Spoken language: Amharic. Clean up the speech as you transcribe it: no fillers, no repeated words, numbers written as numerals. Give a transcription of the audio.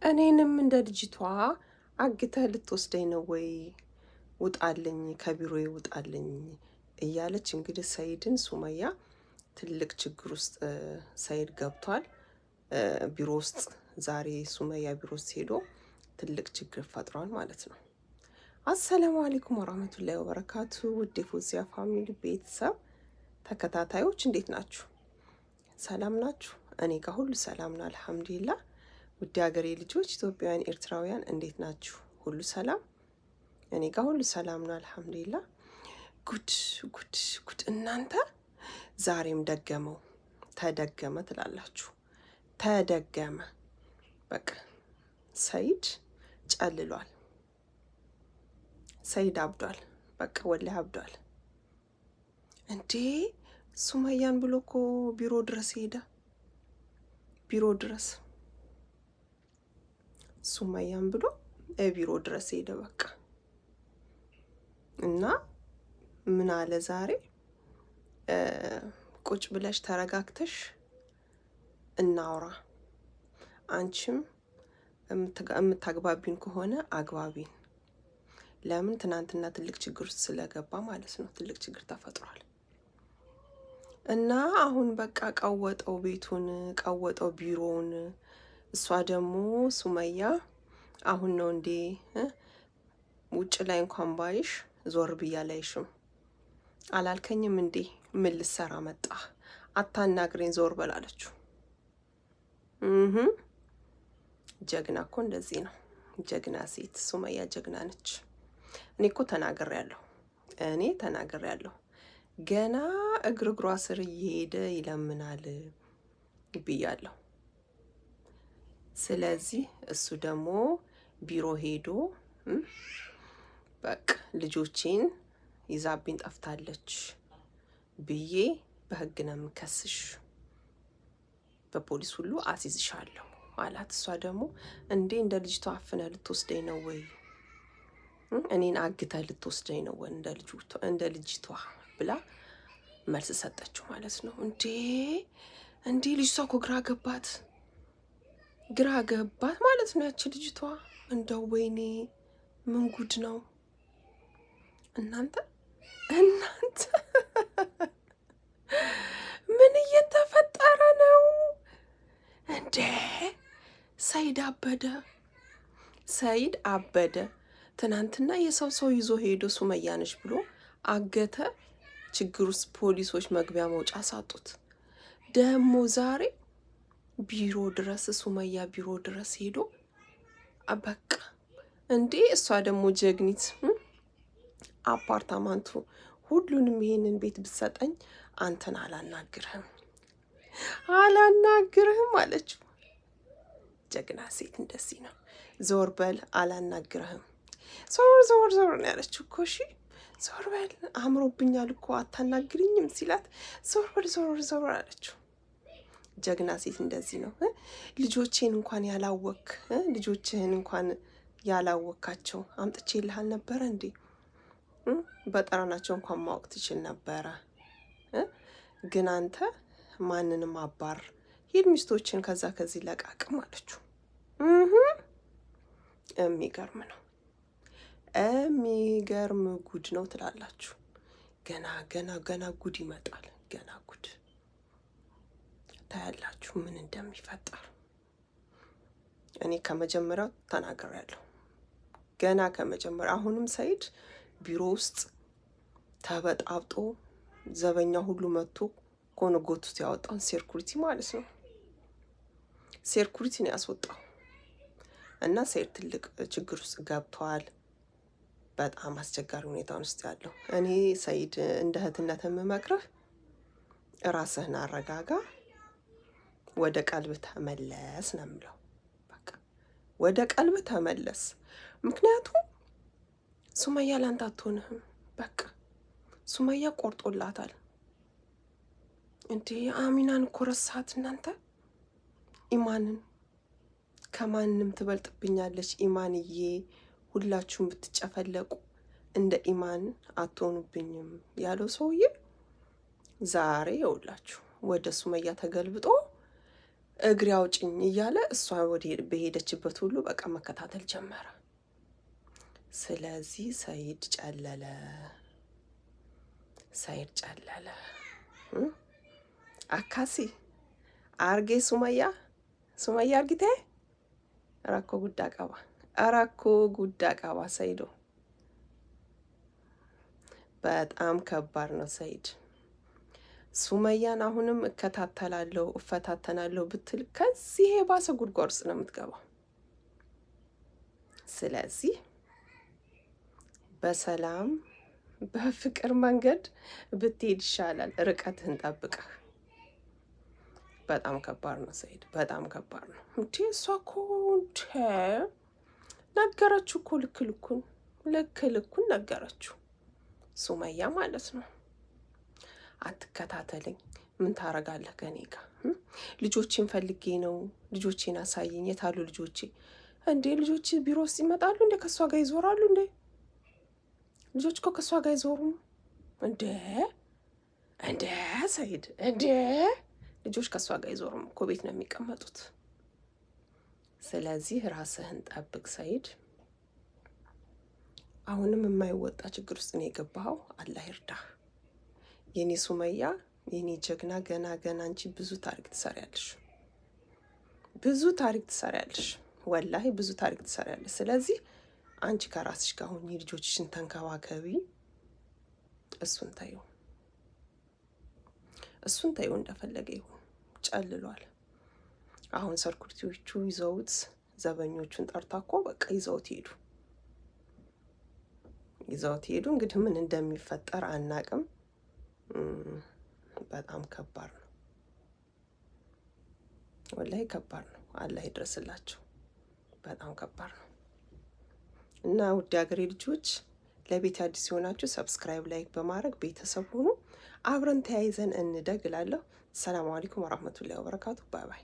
እኔንም እንደ ልጅቷ አግተህ ልትወስደኝ ነው ወይ? ውጣልኝ፣ ከቢሮዬ ውጣልኝ እያለች እንግዲህ ሰይድን ሱመያ ትልቅ ችግር ውስጥ ሰይድ ገብቷል። ቢሮ ውስጥ ዛሬ ሱመያ ቢሮ ውስጥ ሄዶ ትልቅ ችግር ፈጥሯል ማለት ነው። አሰላሙ አለይኩም ወራህመቱላሂ ወበረካቱ። ውድ የፎዚያ ፋሚሊ ቤተሰብ ተከታታዮች እንዴት ናችሁ? ሰላም ናችሁ? እኔ ጋር ሁሉ ሰላም ነው አልሐምዱሊላህ። ውድ ሀገሬ ልጆች ኢትዮጵያውያን፣ ኤርትራውያን እንዴት ናችሁ? ሁሉ ሰላም? እኔ ጋር ሁሉ ሰላም ነው አልሐምዱሊላህ። ጉድ ጉድ ጉድ! እናንተ ዛሬም ደገመው ተደገመ ትላላችሁ። ተደገመ። በቃ ሰይድ ጨልሏል። ሰይድ አብዷል። በቃ ወላሂ አብዷል። እንዴ ሱመያን ብሎ እኮ ቢሮ ድረስ ሄደ። ቢሮ ድረስ ሱመያን ብሎ ቢሮ ድረስ ሄደ። በቃ እና ምን አለ ዛሬ ቁጭ ብለሽ ተረጋግተሽ እናውራ፣ አንቺም የምታግባቢን ከሆነ አግባቢን። ለምን ትናንትና ትልቅ ችግር ውስጥ ስለገባ ማለት ነው። ትልቅ ችግር ተፈጥሯል። እና አሁን በቃ ቀወጠው፣ ቤቱን ቀወጠው፣ ቢሮውን። እሷ ደግሞ ሱመያ አሁን ነው እንዴ ውጭ ላይ እንኳን ባይሽ ዞር ብያ ላይሽም አላልከኝም እንዴ? ምን ልሰራ መጣ? አታናግሬን ዞር በላለችው። ጀግና እኮ እንደዚህ ነው። ጀግና ሴት ሱመያ ጀግና ነች። እኔ እኮ ተናግሬያለሁ። ገና እግሯ ስር እየሄደ ይለምናል ብያለሁ። ስለዚህ እሱ ደግሞ ቢሮ ሄዶ በቃ ልጆቼን ይዛብኝ ጠፍታለች ብዬ በህግ ነው የምከስሽ፣ በፖሊስ ሁሉ አስይዝሻለሁ አላት። እሷ ደግሞ እንዴ እንደ ልጅቷ አፍነ ልትወስደኝ ነው ወይ? እኔን አግተህ ልትወስደኝ ነው ወይ እንደ ልጅቷ ብላ መልስ ሰጠችው ማለት ነው። እንዴ ልጅቷ እኮ ግራ ገባት ማለት ነው ያቺ ልጅቷ። እንደው ወይኔ ምን ጉድ ነው እናንተ ምን እየተፈጠረ ነው እንዴ? ሰይድ አበደ። ትናንትና ሰው ይዞ ሄዶ ሱመያ ነች ብሎ አገተ። ችግር ውስጥ ፖሊሶች መግቢያ መውጫ ሳጡት። ደግሞ ዛሬ ሱመያ ቢሮ ድረስ ሄዶ በቃ እንዴ እሷ ደግሞ ጀግኒት አፓርታማንቱ ሁሉንም ይሄንን ቤት ብትሰጠኝ አንተን አላናግርህም አለችው። ጀግና ሴት እንደዚህ ነው። ዞር በል አላናግርህም። ዞር ነው ያለችው እኮ። እሺ ዞር በል አምሮብኛል እኮ አታናግሪኝም ሲላት ዞር አለችው። ጀግና ሴት እንደዚህ ነው። ልጆችህን እንኳን ያላወካቸው አምጥቼልህ አልነበረ እንዴ? በጠረናቸው እንኳን ማወቅ ትችል ነበረ። ግን አንተ ማንንም አባር ሂድ፣ ሚስቶችን ከዚህ ለቃቅም አለችው። የሚገርም ነው። የሚገርም ጉድ ነው ትላላችሁ። ገና ጉድ ይመጣል። ገና ጉድ ታያላችሁ ምን እንደሚፈጠር። እኔ ከመጀመሪያው ተናግሬያለሁ። ገና ከመጀመሪያው። አሁንም ሰይድ ቢሮ ውስጥ ተበጣብጦ ዘበኛ ሁሉ መጥቶ ጎትቶ ያወጣውን ሴኩሪቲ ማለት ነው። ሴኩሪቲ ነው ያስወጣው። እና ሰይድ ትልቅ ችግር ውስጥ ገብቷል። በጣም አስቸጋሪ ሁኔታ ውስጥ ያለው። እኔ ሰይድ እንደ እህትነት የምመክርህ ራስህን አረጋጋ፣ ወደ ቀልብ ተመለስ ነው የምለው። በቃ ወደ ቀልብ ተመለስ። ምክንያቱም ሱመያ ላንተ አትሆንህም። በቃ ሱመያ ቆርጦላታል። እንዴ አሚናን እኮ ረሳት እናንተ። ኢማንን ከማንም ትበልጥብኛለች ኢማንዬ፣ ሁላችሁም ብትጨፈለቁ እንደ ኢማን አትሆኑብኝም ያለው ሰውዬ ዛሬ የውላችሁ ወደ ሱመያ ተገልብጦ እግሬ አውጭኝ እያለ እሷ በሄደችበት ሁሉ በቃ መከታተል ጀመረ። ስለዚህ ሰይድ ጨለለ። አካሲ አርጌ ሱመያ አርጊቴ አራኮ ጉዳ ቀባ ሰይዶ በጣም ከባድ ነው ሰይድ። ሱመያን አሁንም እፈታተናለሁ ብትል ከዚህ የባሰ ጉድጓድ ውስጥ ነው የምትገባው። ስለዚህ በሰላም በፍቅር መንገድ ብትሄድ ይሻላል፣ ርቀትህን ጠብቀህ። በጣም ከባድ ነው ሰይድ፣ በጣም ከባድ ነው። እንዴ እሷ እኮ ነገረችው እኮ ልክ ልኩን ነገረችው፣ ሱመያ ማለት ነው። አትከታተለኝ፣ ምን ታረጋለህ ከኔ ጋር? ልጆቼን ፈልጌ ነው፣ ልጆቼን አሳየኝ። የታሉ ልጆቼ? እንዴ ልጆች ቢሮ ውስጥ ይመጣሉ እንዴ? ከእሷ ጋር ይዞራሉ እንዴ? ልጆች እኮ ከእሷ ጋር አይዞሩም እንዴ ሰይድ፣ እንዴ ልጆች ከእሷ ጋር አይዞሩም እኮ፣ ቤት ነው የሚቀመጡት። ስለዚህ ራስህን ጠብቅ ሰይድ። አሁንም የማይወጣ ችግር ውስጥ ነው የገባኸው። አላህ ይርዳህ የኔ ሱመያ፣ የኔ ጀግና። ገና አንቺ ብዙ ታሪክ ትሰሪያለሽ፣ ወላሂ ብዙ ታሪክ ትሰሪያለሽ። ስለዚህ አንቺ ከራስሽ ጋር ሁኚ፣ ልጆችሽን ተንከባከቢ። እሱን ተይው፣ እንደፈለገ ይሁን። ጨልሏል። አሁን ሰርኩሪቲዎቹ ይዘውት ዘበኞቹን ጠርታ እኮ በቃ ይዘውት ሄዱ። እንግዲህ ምን እንደሚፈጠር አናቅም። በጣም ከባድ ነው፣ ወላሂ ከባድ ነው። አላህ ይድረስላቸው። በጣም ከባድ ነው። እና ውድ ሀገሬ ልጆች፣ ለቤት አዲስ የሆናችሁ ሰብስክራይብ፣ ላይክ በማድረግ ቤተሰብ ሁኑ። አብረን ተያይዘን እንደግ እላለሁ። ሰላም አለይኩም ወራህመቱላሂ ወበረካቱ። ባይ ባይ።